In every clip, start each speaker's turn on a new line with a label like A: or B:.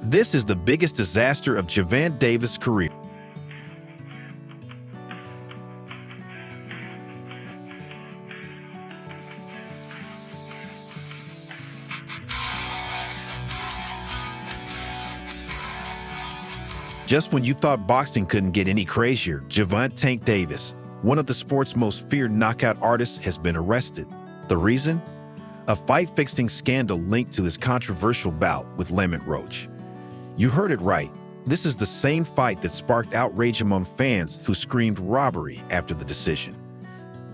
A: This is the biggest disaster of Gervonta Davis' career. Just when you thought boxing couldn't get any crazier, Gervonta Davis, one of the sport's most feared knockout artists, has been arrested. The reason? A fight-fixing scandal linked to his controversial bout with Mayweather Gervonta. You heard it right. This is the same fight that sparked outrage among fans who screamed robbery after the decision.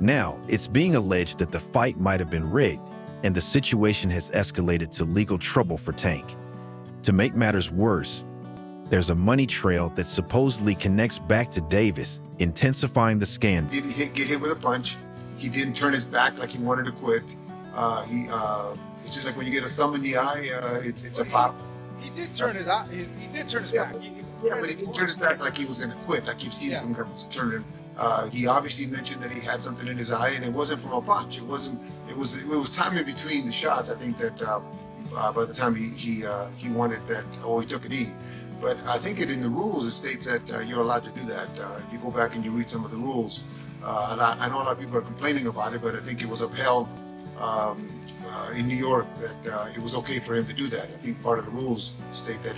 A: Now, it's being alleged that the fight might have been rigged, and the situation has escalated to legal trouble for Tank. To make matters worse, there's a money trail that supposedly connects back to Davis, intensifying the scandal.
B: He didn't get hit with a punch. He didn't turn his back like he wanted to quit. It's just like when you get a thumb in the eye, it's a pop.
C: He did turn his eye. He did turn his back.
B: But he didn't turn his back like he was going to quit, like you've seen some guys turning. He obviously mentioned that he had something in his eye, and it wasn't from a punch. It was time in between the shots. I think that by the time he wanted that, or he took a knee. But I think in the rules it states that you're allowed to do that. If you go back and you read some of the rules, and I know a lot of people are complaining about it, but I think it was upheld in New York that it was okay for him to do that. I think part of the rules state that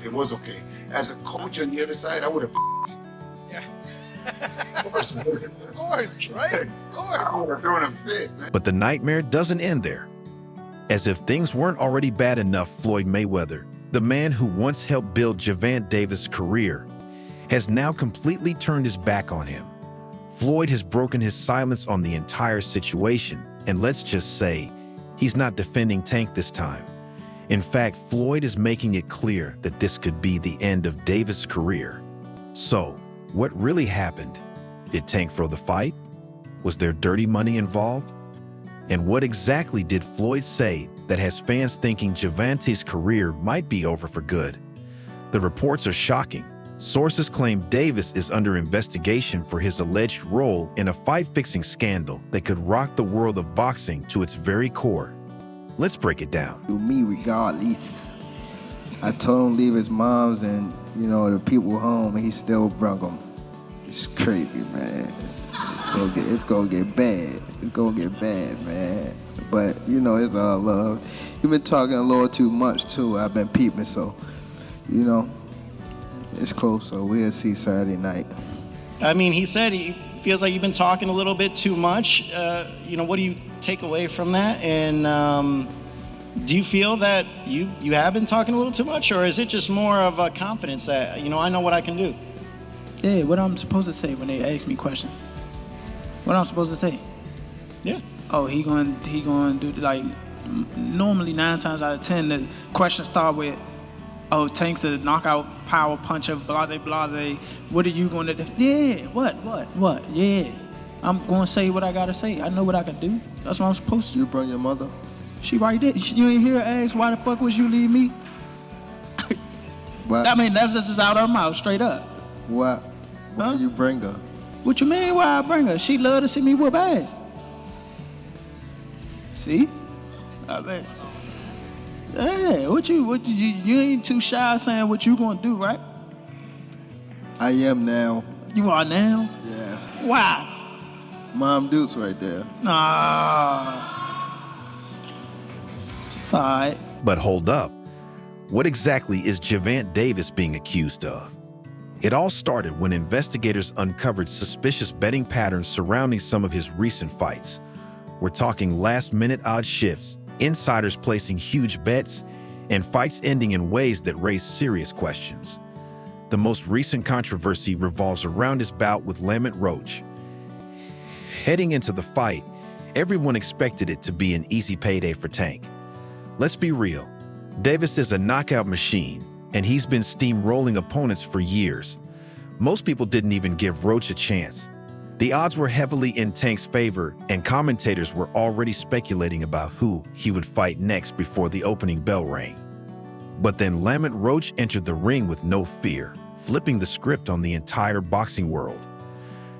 B: it was okay. As a coach on the other side, I would have.
C: Yeah.
B: Of course,
C: Right? Of course.
B: I would have thrown a fit, man.
A: But the nightmare doesn't end there. As if things weren't already bad enough, Floyd Mayweather, the man who once helped build Gervonta Davis' career, has now completely turned his back on him. Floyd has broken his silence on the entire situation, and let's just say, he's not defending Tank this time. In fact, Floyd is making it clear that this could be the end of Davis' career. So, what really happened? Did Tank throw the fight? Was there dirty money involved? And what exactly did Floyd say that has fans thinking Gervonta's career might be over for good? The reports are shocking. Sources claim Davis is under investigation for his alleged role in a fight-fixing scandal that could rock the world of boxing to its very core. Let's break it down.
D: To me, regardless. I told him to leave his mom's and, the people home, and he still brung them. It's crazy, man. It's gonna get bad. It's gonna get bad, man. But, it's all love. You've been talking a little too much, too. I've been peeping, so, it's close, so we'll see Saturday night.
E: I mean, he said he feels like you've been talking a little bit too much. What do you take away from that? And do you feel that you have been talking a little too much, or is it just more of a confidence that, I know what I can do?
F: Yeah, what I'm supposed to say when they ask me questions. What I'm supposed to say?
E: Yeah.
F: Oh, he going to do, like, normally 9 times out of 10, the questions start with, oh, Tank's a knockout power puncher, blase, blase. What are you going to do? Yeah, what? Yeah. I'm going to say what I got to say. I know what I can do. That's what I'm supposed to.
D: You bring your mother?
F: She right there. You ain't hear her ask, why the fuck would you leave me?
D: What?
F: I mean, that's just out her mouth, straight up.
D: What? Why do you bring her?
F: What you mean, why I bring her? She love to see me whoop ass. See? I mean, hey, you ain't too shy saying what you gonna do, right?
D: I am now.
F: You are now?
D: Yeah.
F: Why?
D: Mom Dukes right there.
F: Nah. It's all right.
A: But hold up. What exactly is Gervonta Davis being accused of? It all started when investigators uncovered suspicious betting patterns surrounding some of his recent fights. We're talking last-minute odd shifts, insiders placing huge bets, and fights ending in ways that raise serious questions. The most recent controversy revolves around his bout with Mayweather Gervonta. Heading into the fight, everyone expected it to be an easy payday for Tank. Let's be real. Davis is a knockout machine, and he's been steamrolling opponents for years. Most people didn't even give Gervonta a chance. The odds were heavily in Tank's favor, and commentators were already speculating about who he would fight next before the opening bell rang. But then Mayweather Gervonta entered the ring with no fear, flipping the script on the entire boxing world.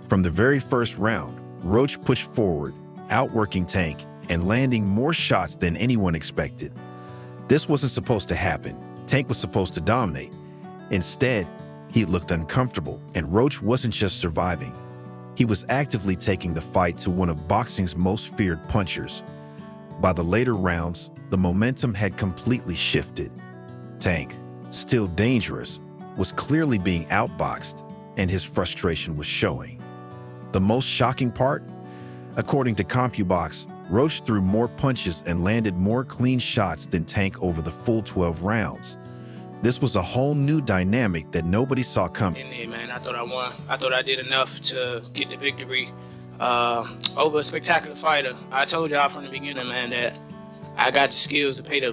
A: From the very first round, Gervonta pushed forward, outworking Tank and landing more shots than anyone expected. This wasn't supposed to happen, Tank was supposed to dominate. Instead, he looked uncomfortable, and Roach wasn't just surviving. He was actively taking the fight to one of boxing's most feared punchers. By the later rounds, the momentum had completely shifted. Tank, still dangerous, was clearly being outboxed, and his frustration was showing. The most shocking part? According to CompuBox, Roach threw more punches and landed more clean shots than Tank over the full 12 rounds. This was a whole new dynamic that nobody saw coming.
G: In there, man, I thought I won. I thought I did enough to get the victory over a spectacular fighter. I told y'all from the beginning, man, that I got the skills to pay the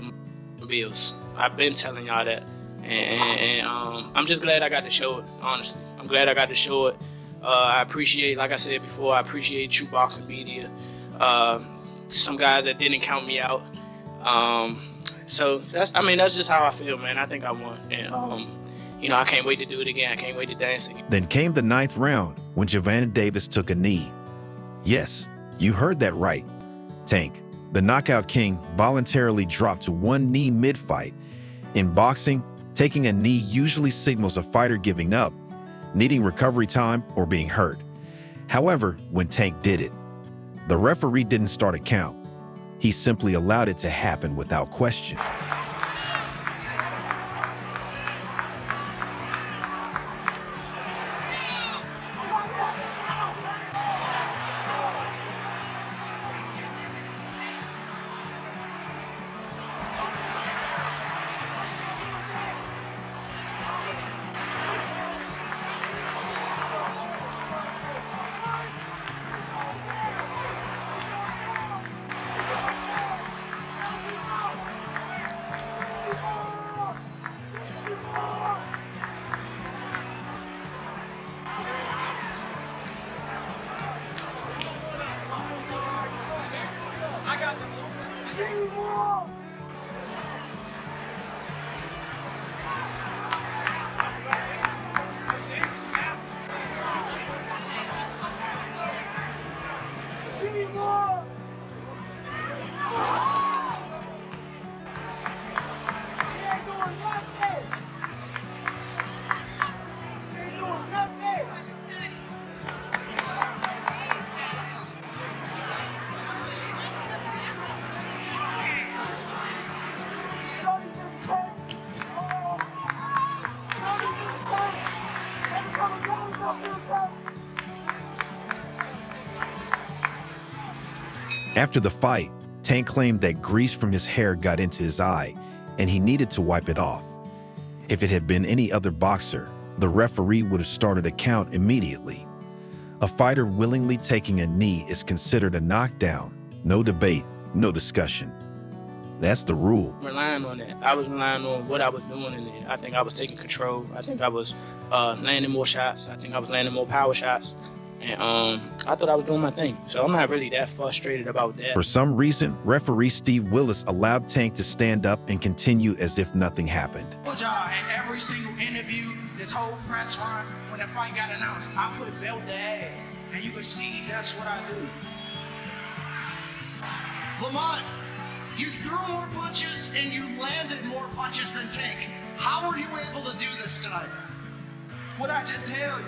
G: bills. I've been telling y'all that. And I'm just glad I got to show it, honestly. I'm glad I got to show it. I appreciate, like I said before, I appreciate True Boxing Media. Some guys that didn't count me out. So that's just how I feel, man. I think I won, and I can't wait to do it again. I can't wait to dance again.
A: Then came the 9th round when Gervonta Davis took a knee. Yes, you heard that right. Tank, the knockout king, voluntarily dropped to one knee mid-fight. In boxing, taking a knee usually signals a fighter giving up, needing recovery time, or being hurt. However, when Tank did it, the referee didn't start a count. He simply allowed it to happen without question. After the fight, Tank claimed that grease from his hair got into his eye, and he needed to wipe it off. If it had been any other boxer, the referee would have started a count immediately. A fighter willingly taking a knee is considered a knockdown. No debate, no discussion. That's the rule.
G: Relying on that. I was relying on what I was doing in there. I think I was taking control. I think I was landing more shots. I think I was landing more power shots. And I thought I was doing my thing. So I'm not really that frustrated about that.
A: For some reason, referee Steve Willis allowed Tank to stand up and continue as if nothing happened.
F: Told y'all in every single interview, this whole press run, when the fight got announced, I put belt to ass. And you can see that's what I do.
H: Lamont, you threw more punches and you landed more punches than Tank. How were you able to do this tonight?
F: What I just tell you,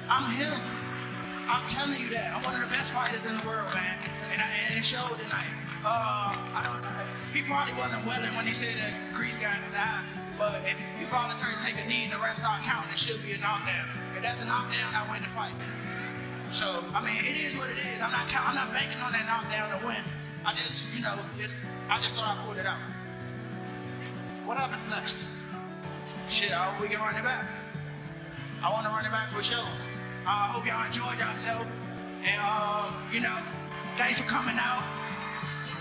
F: I'm him. I'm telling you that. I'm one of the best fighters in the world, man. And it showed tonight. He probably wasn't willing when he said that grease got in his eye. But if you voluntarily take a knee and the rest start counting, it should be a knockdown. If that's a knockdown, I win the fight. So, it is what it is. I'm not banking on that knockdown to win. I just thought I pulled it out.
H: What happens next?
F: Shit, I hope we can run it back. I want to run it back for sure. I hope y'all enjoyed yourself. And, thanks for coming out.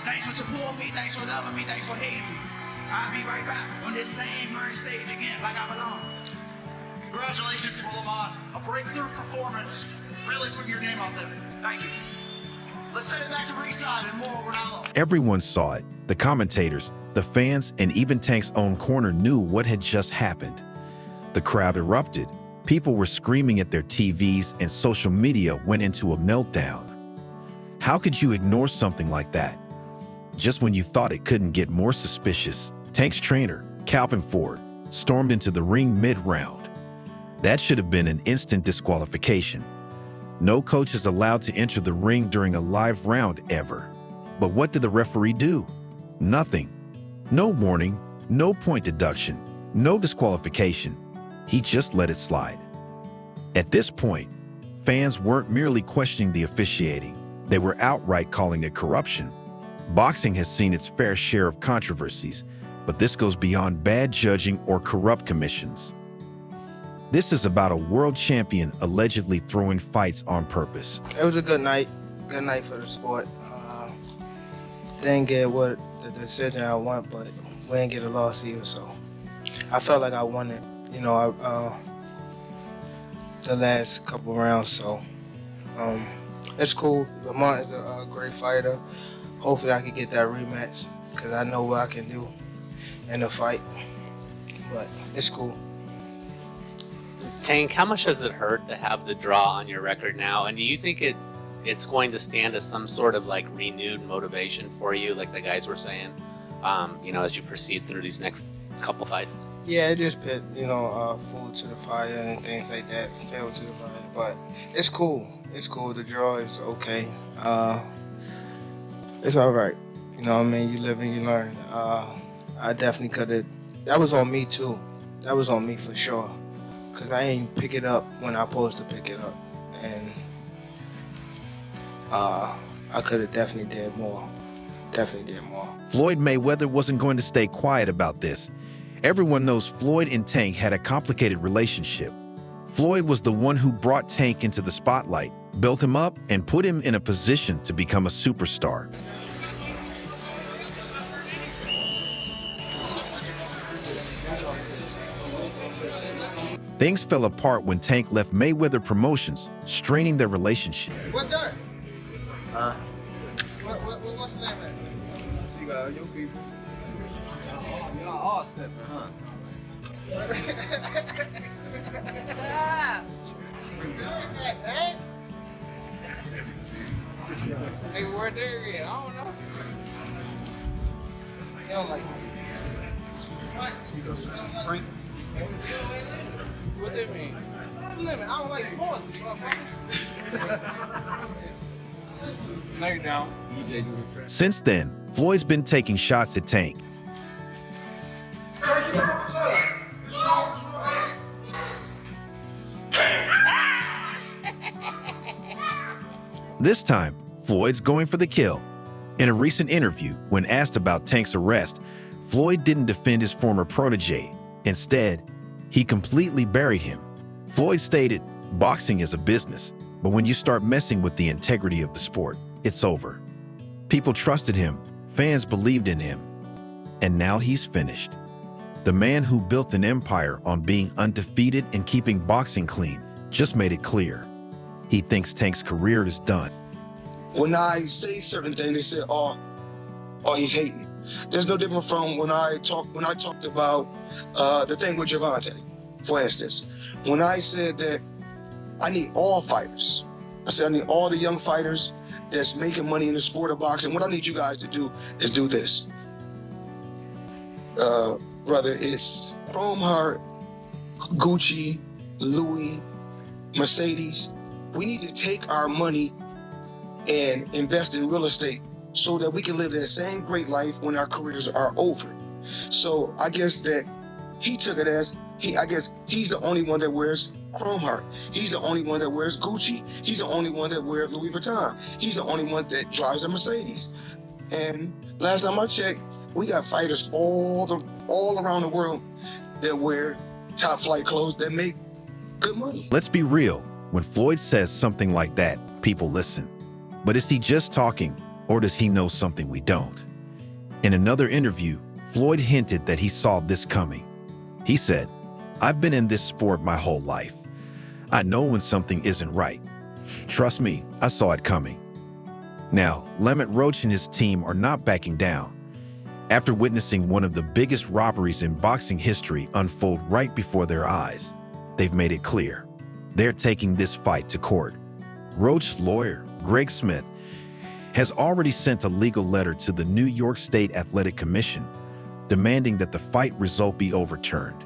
F: Thanks for supporting me. Thanks for loving me. Thanks for hating me. I'll be right back on this same very stage again, like I belong.
H: Congratulations, Lamont. A breakthrough performance. Really putting your name out there.
F: Thank you.
H: Let's send it back to ringside and more Ronaldo.
A: Everyone saw it. The commentators, the fans, and even Tank's own corner knew what had just happened. The crowd erupted. People were screaming at their TVs, and social media went into a meltdown. How could you ignore something like that? Just when you thought it couldn't get more suspicious, Tank's trainer, Calvin Ford, stormed into the ring mid-round. That should have been an instant disqualification. No coach is allowed to enter the ring during a live round ever. But what did the referee do? Nothing. No warning, no point deduction, no disqualification. He just let it slide. At this point, fans weren't merely questioning the officiating. They were outright calling it corruption. Boxing has seen its fair share of controversies, but this goes beyond bad judging or corrupt commissions. This is about a world champion allegedly throwing fights on purpose.
I: It was a good night for the sport. Didn't get what the decision I want, but we didn't get a loss either, so I felt like I won it, the last couple rounds, so it's cool. Lamont is a great fighter. Hopefully I can get that rematch because I know what I can do in a fight, but it's cool.
J: Tank, how much does it hurt to have the draw on your record now? And do you think it's going to stand as some sort of like renewed motivation for you, like the guys were saying, as you proceed through these next couple fights?
I: Yeah, it just put, food to the fire and things like that, fuel to the fire. But it's cool. It's cool. The draw is okay. It's all right. You know what I mean? You live and you learn. I definitely could have. That was on me too. That was on me for sure. Because I ain't pick it up when I supposed to pick it up. And I could have definitely did more. Definitely did more.
A: Floyd Mayweather wasn't going to stay quiet about this. Everyone knows Floyd and Tank had a complicated relationship. Floyd was the one who brought Tank into the spotlight, built him up, and put him in a position to become a superstar. Things fell apart when Tank left Mayweather Promotions, straining their relationship.
I: What that? What's the name of that?
K: See, your people. Y'all all stepping, huh?
L: Hey, where they at? I don't know.
I: You don't like
F: Frank.
L: What they mean?
I: I don't like force.
L: No, you don't.
A: Since then, Floyd's been taking shots at Tank. This time, Floyd's going for the kill. In a recent interview, when asked about Tank's arrest, Floyd didn't defend his former protege. Instead, he completely buried him. Floyd stated, "Boxing is a business, but when you start messing with the integrity of the sport, it's over." People trusted him, fans believed in him, and now he's finished. The man who built an empire on being undefeated and keeping boxing clean just made it clear. He thinks Tank's career is done.
B: When I say certain things, they say, "Oh, he's hating." There's no different from when I talked about the thing with Gervonta, for instance. When I said that I need all fighters, I said I need all the young fighters that's making money in the sport of boxing. What I need you guys to do is do this. Whether it's Chrome Heart, Gucci, Louis, Mercedes, we need to take our money and invest in real estate so that we can live that same great life when our careers are over. So I guess that he took it as, I guess he's the only one that wears Chrome Heart. He's the only one that wears Gucci. He's the only one that wears Louis Vuitton. He's the only one that drives a Mercedes. And last time I checked, we got fighters all around the world that wear top flight clothes that make good money.
A: Let's be real. When Floyd says something like that, people listen. But is he just talking, or does he know something we don't? In another interview, Floyd hinted that he saw this coming. He said, "I've been in this sport my whole life. I know when something isn't right. Trust me, I saw it coming." Now, Lamont Roach and his team are not backing down. After witnessing one of the biggest robberies in boxing history unfold right before their eyes, they've made it clear. They're taking this fight to court. Roach's lawyer, Greg Smith, has already sent a legal letter to the New York State Athletic Commission. demanding that the fight result be overturned.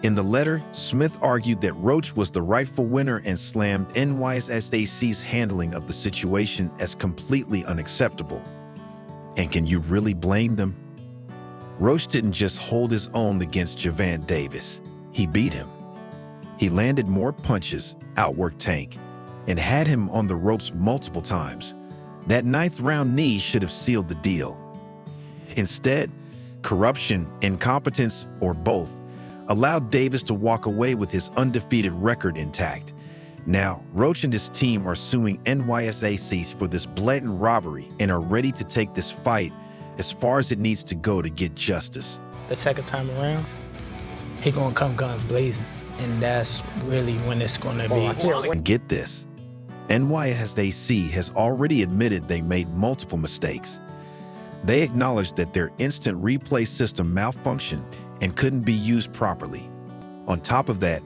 A: In the letter, Smith argued that Roach was the rightful winner and slammed NYSAC's handling of the situation as completely unacceptable. And can you really blame them? Roach didn't just hold his own against Gervonta Davis. He beat him. He landed more punches, outworked Tank, and had him on the ropes multiple times. That 9th round knee should have sealed the deal. Instead, corruption, incompetence, or both allowed Davis to walk away with his undefeated record intact. Now, Roach and his team are suing NYSAC for this blatant robbery and are ready to take this fight as far as it needs to go to get justice.
M: The second time around, he gonna come guns blazing, and that's really when it's gonna be.
A: And get this, NYSAC has already admitted they made multiple mistakes. They acknowledged that their instant replay system malfunctioned and couldn't be used properly. On top of that,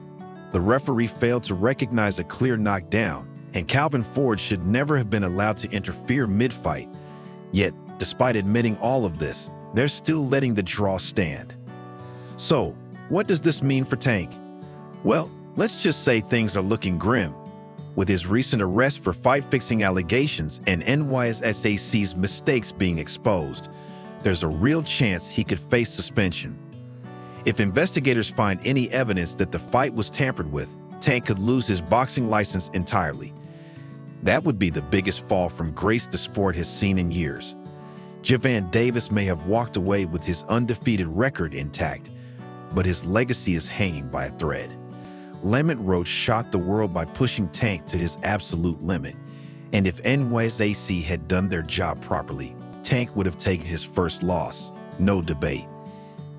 A: the referee failed to recognize a clear knockdown, and Calvin Ford should never have been allowed to interfere mid-fight. Yet, despite admitting all of this, they're still letting the draw stand. So, what does this mean for Tank? Well, let's just say things are looking grim. With his recent arrest for fight-fixing allegations and NYSAC's mistakes being exposed, there's a real chance he could face suspension. If investigators find any evidence that the fight was tampered with, Tank could lose his boxing license entirely. That would be the biggest fall from grace the sport has seen in years. Gervonta Davis may have walked away with his undefeated record intact, but his legacy is hanging by a thread. Lemon Roach shocked the world by pushing Tank to his absolute limit, and if NYSAC had done their job properly, Tank would have taken his first loss, no debate.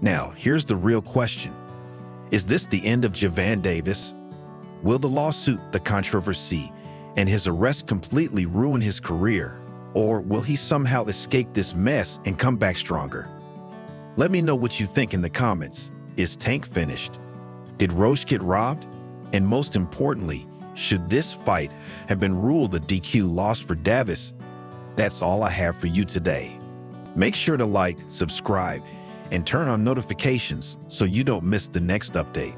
A: Now, here's the real question. Is this the end of Gervonta Davis? Will the lawsuit, the controversy, and his arrest completely ruin his career? Or will he somehow escape this mess and come back stronger? Let me know what you think in the comments. Is Tank finished? Did Roach get robbed? And most importantly, should this fight have been ruled a DQ loss for Davis? That's all I have for you today. Make sure to like, subscribe, and turn on notifications so you don't miss the next update.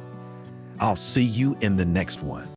A: I'll see you in the next one.